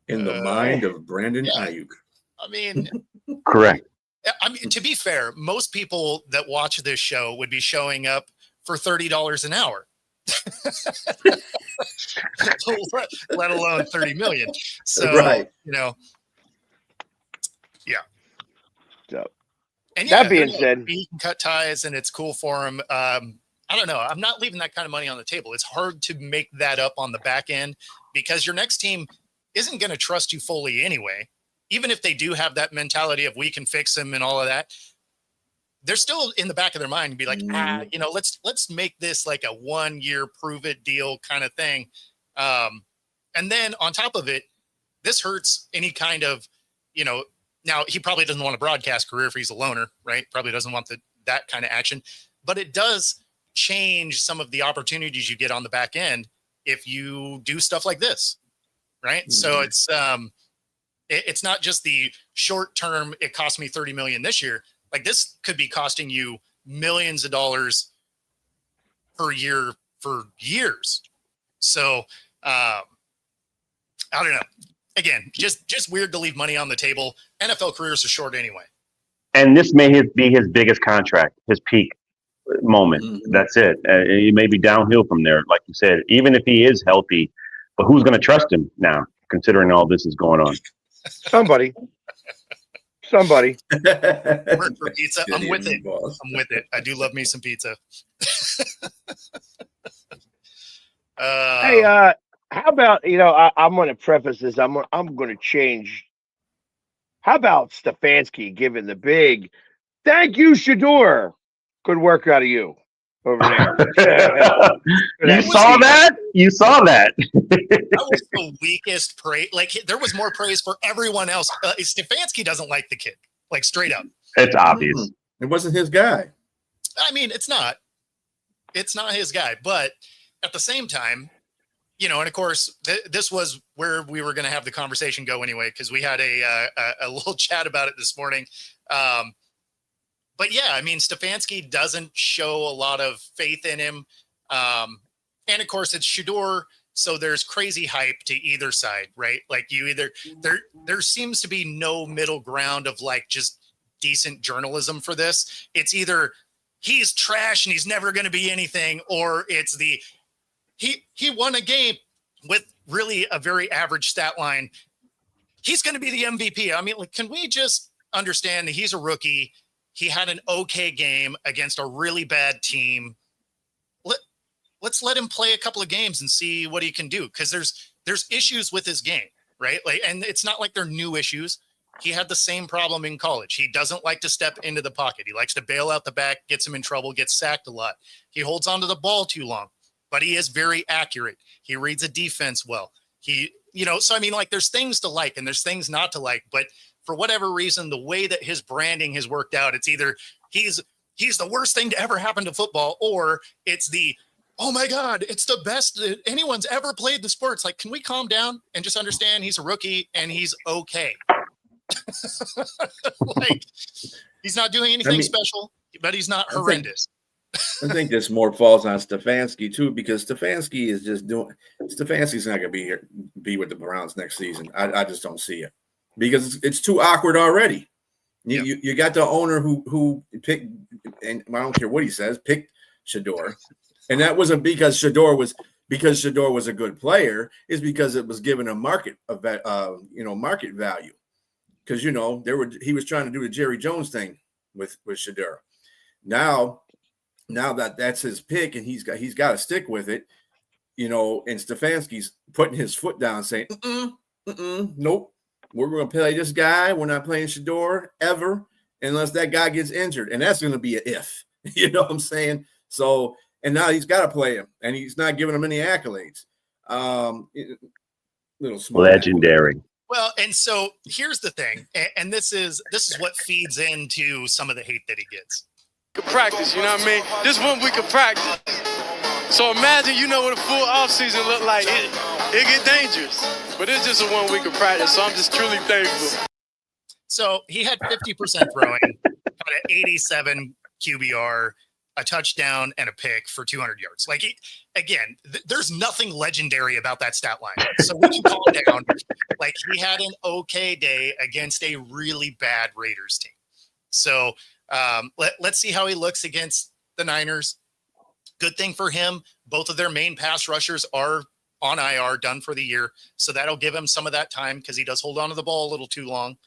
Speaker 4: In the mind of Brandon Ayuk.
Speaker 1: I mean,
Speaker 3: Correct.
Speaker 1: I mean, to be fair, most people that watch this show would be showing up for $30 an hour, let alone 30 million. So,
Speaker 4: Right.
Speaker 1: you know, yeah.
Speaker 2: So,
Speaker 1: and
Speaker 2: that being said,
Speaker 1: he can cut ties and it's cool for him. I don't know. I'm not leaving that kind of money on the table. It's hard to make that up on the back end because your next team isn't going to trust you fully anyway. Even if they do have that mentality of we can fix him and all of that, they're still in the back of their mind and be like, you know, let's make this like a 1 year prove it deal kind of thing. And then on top of it, this hurts any kind of, you know, now he probably doesn't want a broadcast career if he's a loner, right? Probably doesn't want that kind of action, but it does change some of the opportunities you get on the back end if you do stuff like this, right? Mm-hmm. So it's not just the short term, it cost me 30 million this year. Like this could be costing you millions of dollars per year for years. So I don't know. Again, just weird to leave money on the table. NFL careers are short anyway.
Speaker 3: And this may be his biggest contract, his peak moment. Mm-hmm. That's it. It may be downhill from there, like you said, even if he is healthy. But who's going to trust him now, considering all this is going on?
Speaker 2: Somebody.
Speaker 1: Work for pizza. I'm with it. I'm with it. I do love me some pizza.
Speaker 2: Hey, how about, you know, I'm going to preface this. I'm going to change. How about Stefanski giving the big thank you, Shador? Good work out of you over there.
Speaker 3: You saw that? You saw that.
Speaker 1: That was the weakest praise. Like there was more praise for everyone else. Stefanski doesn't like the kid, like straight up.
Speaker 3: It's obvious.
Speaker 4: It wasn't his guy.
Speaker 1: I mean, it's not his guy, but at the same time, you know, and of course, this was where we were going to have the conversation go anyway, because we had a little chat about it this morning. But yeah, I mean, Stefanski doesn't show a lot of faith in him. And of course, it's Shador. So there's crazy hype to either side, right? Like there seems to be no middle ground of like just decent journalism for this. It's either he's trash and he's never going to be anything, or it's he won a game with really a very average stat line. He's going to be the MVP. I mean, like, can we just understand that he's a rookie? He had an okay game against a really bad team. Let's let him play a couple of games and see what he can do. Cause there's issues with his game, right? Like, and it's not like they're new issues. He had the same problem in college. He doesn't like to step into the pocket. He likes to bail out the back, gets him in trouble, gets sacked a lot. He holds onto the ball too long, but he is very accurate. He reads a defense well. So I mean, like there's things to like and there's things not to like, but for whatever reason, the way that his branding has worked out, it's either he's the worst thing to ever happen to football, or it's oh my God, it's the best that anyone's ever played the sport. It's like, can we calm down and just understand he's a rookie and he's okay? Like, he's not doing anything special, but he's not horrendous.
Speaker 4: I think this more falls on Stefanski too, because Stefanski is just Stefanski's not going to be with the Browns next season. I just don't see it because it's too awkward already. You got the owner who picked, and I don't care what he says, picked Shador. And that wasn't because Shador was a good player. It's because it was given a market value. Because he was trying to do the Jerry Jones thing with Shador. Now that's his pick, and he's got to stick with it. And Stefanski's putting his foot down, saying, nope, we're going to play this guy. We're not playing Shador ever unless that guy gets injured, and that's going to be an if. You know what I'm saying? So. And now he's got to play him, and he's not giving him any accolades. Little small
Speaker 3: legendary.
Speaker 1: Well, and so here's the thing, and this is what feeds into some of the hate that he gets.
Speaker 6: practice, you know what I mean? This 1 week of practice. So imagine, what a full off season look like. It get dangerous, but it's just a 1 week of practice. So I'm just truly thankful.
Speaker 1: So he had 50% throwing, had an 87 QBR, a touchdown, and a pick for 200 yards. Like, there's nothing legendary about that stat line. So we can calm down. Like, he had an okay day against a really bad Raiders team. So let's see how he looks against the Niners. Good thing for him. Both of their main pass rushers are on IR, done for the year. So that'll give him some of that time because he does hold on to the ball a little too long.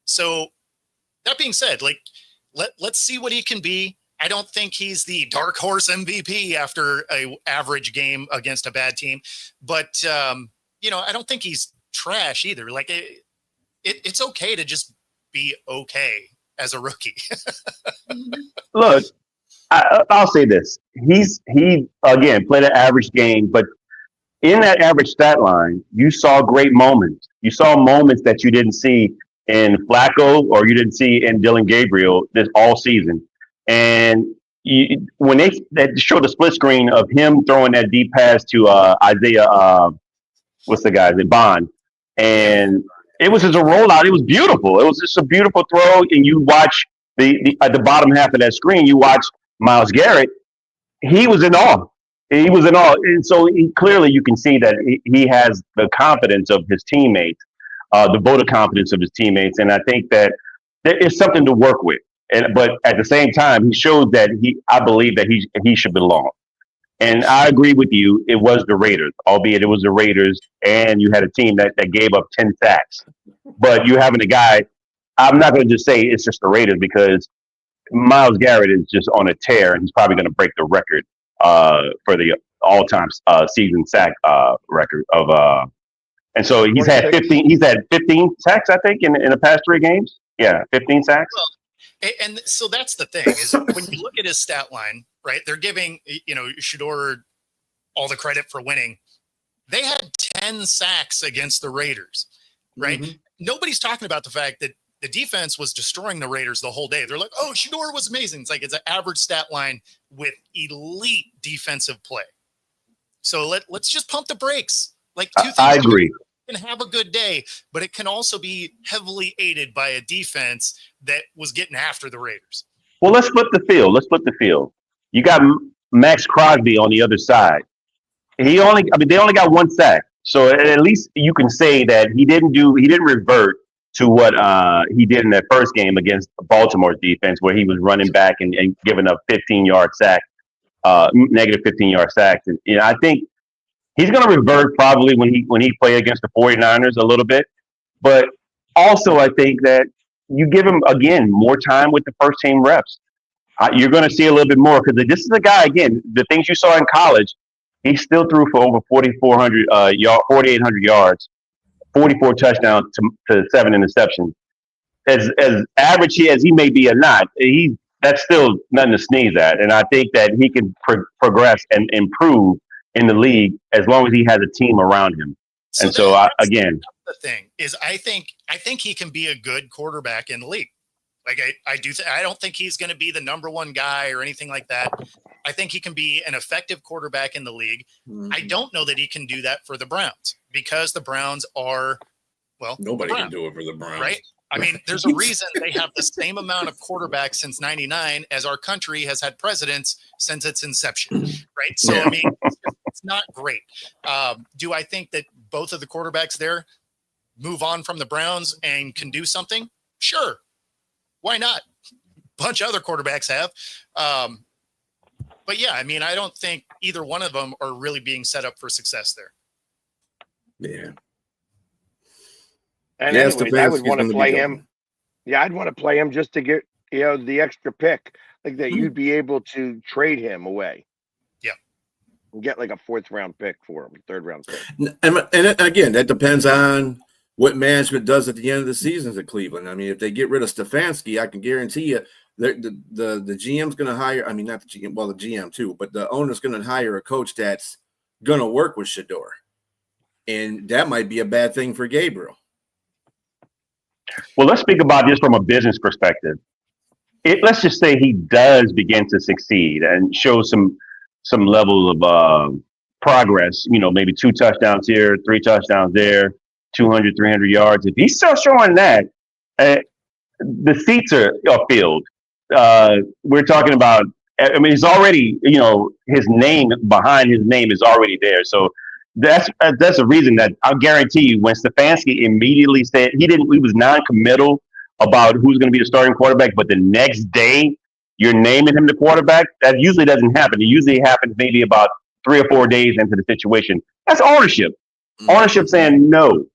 Speaker 1: So that being said, like, let's see what he can be. I don't think he's the dark horse MVP after a average game against a bad team, but I don't think he's trash either. Like, it's okay to just be okay as a rookie.
Speaker 3: Look, I'll say this: he again played an average game, but in that average stat line, you saw great moments. You saw moments that you didn't see in Flacco or you didn't see in Dylan Gabriel this all season. And when they showed the split screen of him throwing that deep pass to Isaiah, what's the guy's name? Bond, and it was just a rollout. It was beautiful. It was just a beautiful throw. And you watch at the bottom half of that screen, you watch Myles Garrett. He was in awe. He was in awe. And so clearly you can see that he has the confidence of his teammates, the voter confidence of his teammates. And I think that there is something to work with. But at the same time, he showed that I believe that he should belong. And I agree with you. It was the Raiders, albeit it was the Raiders, and you had a team that gave up 10 sacks. But you having a guy, I'm not going to just say it's just the Raiders because Myles Garrett is just on a tear, and he's probably going to break the record for the all-time season sack record of. And so he's had 15. He's had 15 sacks, I think, in the past 3 games. Yeah, 15 sacks.
Speaker 1: Well, and so that's the thing is when you look at his stat line, right? They're giving Shedeur all the credit for winning. They had 10 sacks against the Raiders, right? Mm-hmm. Nobody's talking about the fact that the defense was destroying the Raiders the whole day. They're like, oh, Shedeur was amazing. It's like it's an average stat line with elite defensive play. So let's just pump the brakes. Like, two things.
Speaker 3: I agree.
Speaker 1: Can have a good day, but it can also be heavily aided by a defense that was getting after the Raiders.
Speaker 3: Well, let's flip the field. You got Max Crosby on the other side. They only got 1 sack. So at least you can say that he didn't revert to what he did in that first game against Baltimore's defense, where he was running back and giving up 15-yard sack, negative 15-yard sacks. And I think he's going to revert probably when he play against the 49ers a little bit. But also I think that you give him, again, more time with the first-team reps. You're going to see a little bit more because this is a guy, again, the things you saw in college, he still threw for over 4,800 yards, 44 touchdowns to 7 interceptions. As average as he may be or not, that's still nothing to sneeze at. And I think that he can progress and improve in the league as long as he has a team around him. And so
Speaker 1: the thing is, I think he can be a good quarterback in the league. Like I don't think he's going to be the number 1 guy or anything like that. I think he can be an effective quarterback in the league. Mm-hmm. I don't know that he can do that for the Browns because the Browns are, well,
Speaker 4: nobody can do it for the Browns,
Speaker 1: right? I mean, there's a reason they have the same amount of quarterbacks since '99 as our country has had presidents since its inception, right? So, I mean, it's not great. Do I think that both of the quarterbacks there move on from the Browns and can do something? Sure. Why not? A bunch of other quarterbacks have. But, yeah, I mean, I don't think either one of them are really being set up for success there.
Speaker 4: Yeah.
Speaker 2: And anyways, I would want to play him. Yeah, I'd want to play him just to get the extra pick, like that. You'd be able to trade him away.
Speaker 1: Yeah,
Speaker 2: and get like a 4th round pick for him, 3rd round pick.
Speaker 4: And again, that depends on what management does at the end of the seasons at Cleveland. I mean, if they get rid of Stefanski, I can guarantee you the GM's going to hire. I mean, not the GM, well, the GM too, but the owner's going to hire a coach that's going to work with Shedeur, and that might be a bad thing for Gabriel.
Speaker 3: Well, let's speak about this from a business perspective. let's just say he does begin to succeed and show some level of progress, maybe 2 touchdowns here, 3 touchdowns there, 200, 300 yards. If he's still showing that, the seats are filled. We're talking about, I mean, he's already, his name behind his name is already there. So that's a reason that I'll guarantee you when Stefanski immediately said he was non-committal about who's going to be the starting quarterback, but the next day you're naming him the quarterback. That usually doesn't happen. It usually happens maybe about 3 or 4 days into the situation. That's ownership. Ownership saying no,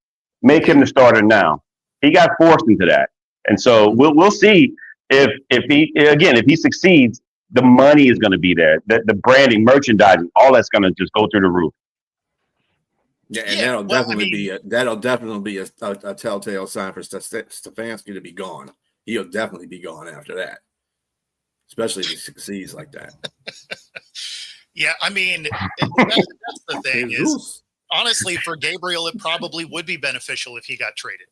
Speaker 3: make him the starter now. He got forced into that, and so we'll see if he succeeds. The money is going to be there. The branding, merchandising, all that's going to just go through the roof.
Speaker 4: Yeah, and that'll definitely be a telltale sign for Stefanski to be gone. He'll definitely be gone after that, especially if he succeeds like that.
Speaker 1: Yeah, I mean, that's the thing is, honestly, for Gabriel, it probably would be beneficial if he got traded.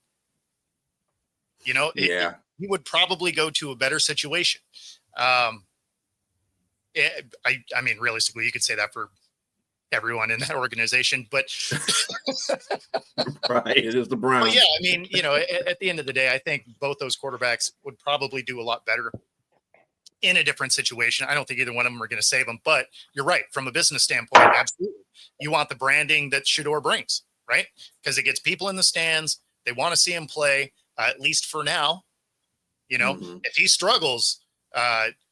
Speaker 1: He would probably go to a better situation. I mean, realistically, you could say that for everyone in that organization, but
Speaker 4: right, it is the Browns.
Speaker 1: But yeah, I mean, at the end of the day, I think both those quarterbacks would probably do a lot better in a different situation. I don't think either one of them are going to save them, but you're right. From a business standpoint, absolutely. You want the branding that Shedeur brings, right? Because it gets people in the stands. They want to see him play, at least for now. If he struggles,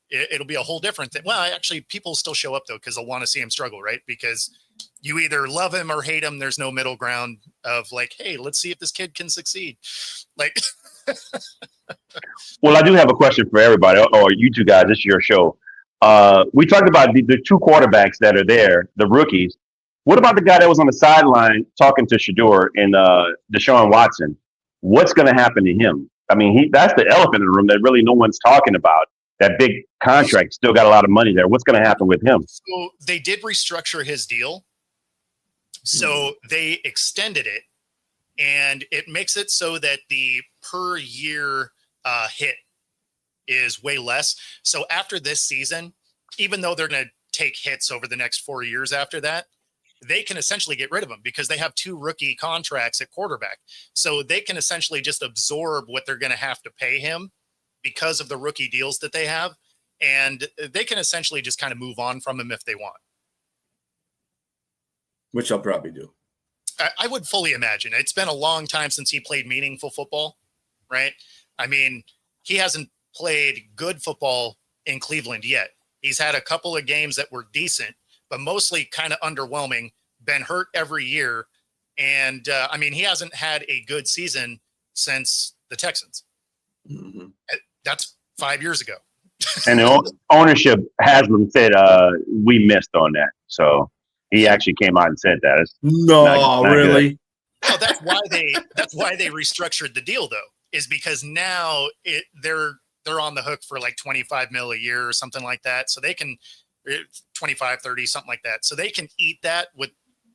Speaker 1: it'll be a whole different thing. Well, actually, people still show up, though, because they'll want to see him struggle, right? Because you either love him or hate him. There's no middle ground of like, hey, let's see if this kid can succeed. Like,
Speaker 3: well, I do have a question for everybody, or you two guys. This is your show. We talked about the 2 quarterbacks that are there, the rookies. What about the guy that was on the sideline talking to Shedeur and Deshaun Watson? What's going to happen to him? I mean, that's the elephant in the room that really no one's talking about. That big contract, still got a lot of money there. What's going to happen with him?
Speaker 1: So they did restructure his deal. So they extended it, and it makes it so that the per year hit is way less. So after this season, even though they're going to take hits over the next 4 years after that, they can essentially get rid of him because they have 2 rookie contracts at quarterback. So they can essentially just absorb what they're going to have to pay him because of the rookie deals that they have. And they can essentially just kind of move on from him if they want.
Speaker 4: Which I'll probably do.
Speaker 1: I would fully imagine. It's been a long time since he played meaningful football, right? I mean, he hasn't played good football in Cleveland yet. He's had a couple of games that were decent, but mostly kind of underwhelming, been hurt every year. And, I mean, he hasn't had a good season since the Texans.
Speaker 4: Mm-hmm.
Speaker 1: That's 5 years ago.
Speaker 3: And the ownership Haslam said we missed on that. So he actually came out and said that. It's not
Speaker 4: really?
Speaker 1: No, that's why they restructured the deal, though, is because now they're on the hook for like 25 mil a year or something like that. So they can 25, 30, something like that. So they can eat that with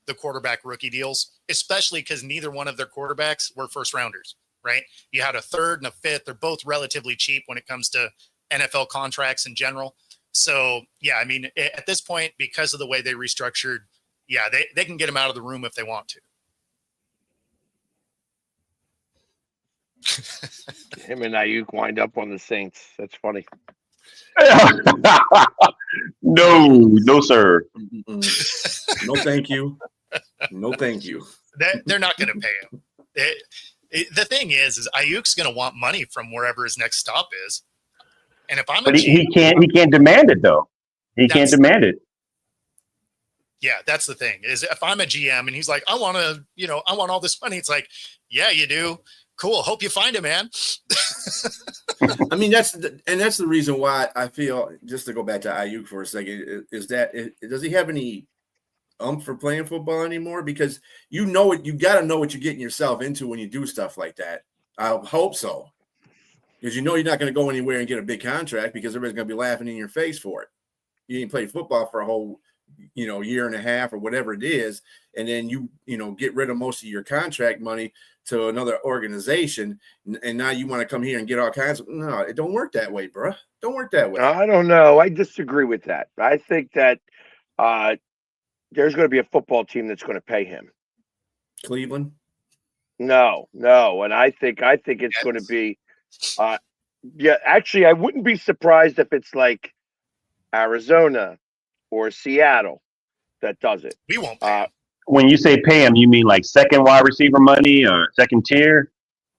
Speaker 1: the quarterback rookie deals, especially because neither one of their quarterbacks were first rounders, right? You had a third and a fifth. They're both relatively cheap when it comes to NFL contracts in general. So, yeah, I mean, at this point, because of the way they restructured, yeah, they can get him out of the room if they want to.
Speaker 2: Him and Ayuk wind up on the Saints. That's funny.
Speaker 3: No, sir.
Speaker 4: No, thank you. No, thank you.
Speaker 1: They're not going to pay him. The thing is Ayuk's going to want money from wherever his next stop is. And if I'm
Speaker 3: he can't demand it though. He can't demand it.
Speaker 1: Yeah, that's the thing. Is if I'm a GM and he's like, I want all this money. It's like, yeah, you do. Cool. Hope you find it, man.
Speaker 4: I mean, that's the reason why I feel, just to go back to Ayuk for a second, is that does he have any for playing football anymore? Because you got to know what you're getting yourself into when you do stuff like that. I hope so. Because you're not going to go anywhere and get a big contract because everybody's going to be laughing in your face for it. You didn't play football for a whole year and a half or whatever it is, and then you get rid of most of your contract money to another organization, and now you want to come here and get all kinds of. No, it don't work that way, bro. Don't work that way.
Speaker 2: I don't know. I disagree with that. I think that there's going to be a football team that's going to pay him.
Speaker 4: Cleveland?
Speaker 2: No, and I think it's going to be. Yeah, actually, I wouldn't be surprised if it's like Arizona or Seattle that does it.
Speaker 1: We won't pay him.
Speaker 3: When you say pay him, you mean like second wide receiver money or second tier?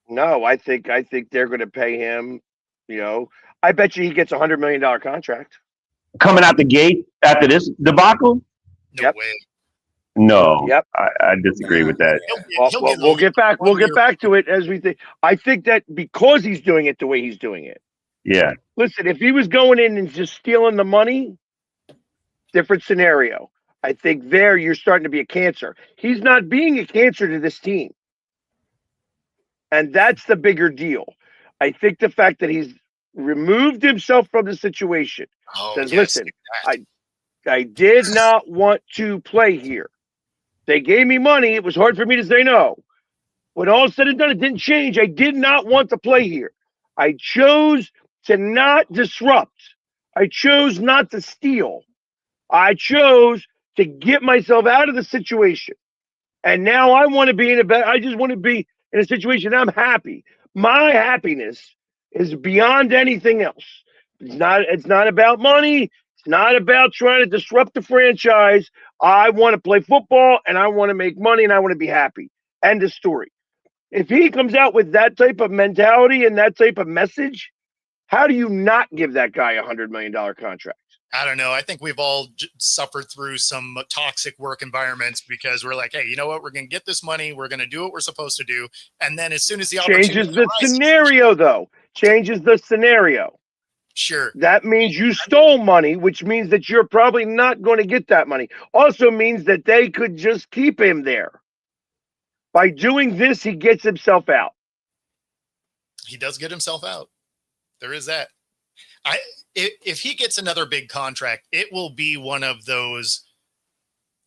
Speaker 2: No, I think they're going to pay him. I bet you he gets $100 million contract
Speaker 3: Coming out the gate after this debacle?
Speaker 1: No
Speaker 2: Yep.
Speaker 1: way.
Speaker 3: No.
Speaker 2: Yep.
Speaker 3: I disagree with that.
Speaker 2: We'll get back. We'll get back to it as we think. I think that because he's doing it the way he's doing it.
Speaker 3: Yeah.
Speaker 2: Listen, if he was going in and just stealing the money, different scenario. I think there you're starting to be a cancer. He's not being a cancer to this team. And that's the bigger deal. I think the fact that he's removed himself from the situation says, listen, I did not want to play here. They gave me money. It was hard for me to say no. When all is said and done, it didn't change. I did not want to play here. I chose to not disrupt. I chose not to steal. I chose to get myself out of the situation. And now I want to be I just want to be in a situation I'm happy. My happiness is beyond anything else. It's not about money. It's not about trying to disrupt the franchise. I want to play football and I want to make money and I want to be happy. End of story. If he comes out with that type of mentality and that type of message, how do you not give that guy $100 million contract?
Speaker 1: I don't know. I think we've all suffered through some toxic work environments because we're like, hey, you know what? We're going to get this money. We're going to do what we're supposed to do. And then as soon as the
Speaker 2: changes the scenario, though, changes the scenario.
Speaker 1: Sure.
Speaker 2: That means you stole money, which means that you're probably not going to get that money. Also means that they could just keep him there. By doing this, he gets himself out.
Speaker 1: He does get himself out. There is that. If he gets another big contract, it will be one of those,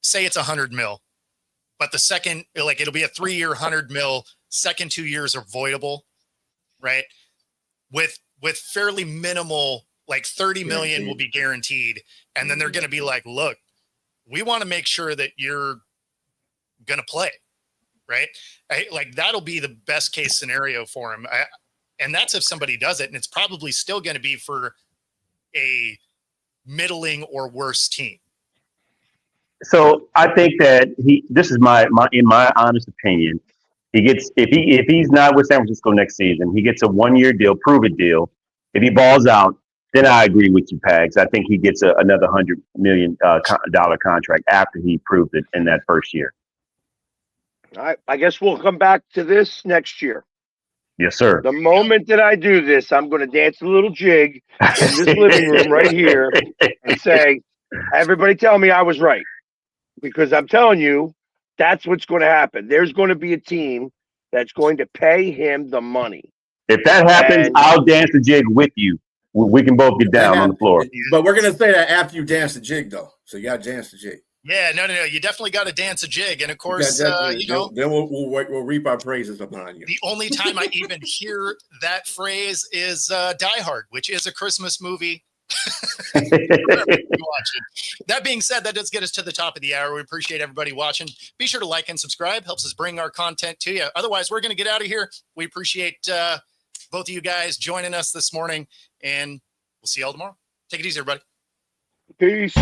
Speaker 1: say it's $100 million, but the second, like it'll be a 3-year $100 million, second 2 years are voidable, right? With fairly minimal, like $30 million will be guaranteed. And then they're going to be like, look, we want to make sure that you're going to play, right? Like that'll be the best case scenario for him. And that's if somebody does it. And it's probably still going to be for a middling or worse team.
Speaker 3: So I think that this is in my honest opinion, he gets, if he's not with San Francisco next season, he gets a 1-year deal, prove it deal. If he balls out, then I agree with you, Pags. I think he gets another $100 million contract after he proved it in that first year.
Speaker 2: I guess we'll come back to this next year.
Speaker 3: Yes, sir.
Speaker 2: The moment that I do this, I'm going to dance a little jig in this living room right here and say, everybody tell me I was right. Because I'm telling you, that's what's going to happen. There's going to be a team that's going to pay him the money.
Speaker 3: If that happens, I'll dance the jig with you. We can both get down on the floor.
Speaker 4: But we're going to say that after you dance the jig, though. So you got to dance the jig.
Speaker 1: Yeah, no. You definitely got to dance a jig. And of course, then
Speaker 4: we'll reap our praises upon you.
Speaker 1: The only time I even hear that phrase is Die Hard, which is a Christmas movie. That being said, that does get us to the top of the hour. We appreciate everybody watching. Be sure to like and subscribe. Helps us bring our content to you. Otherwise, we're going to get out of here. We appreciate both of you guys joining us this morning, and we'll see y'all tomorrow. Take it easy, everybody.
Speaker 2: Peace.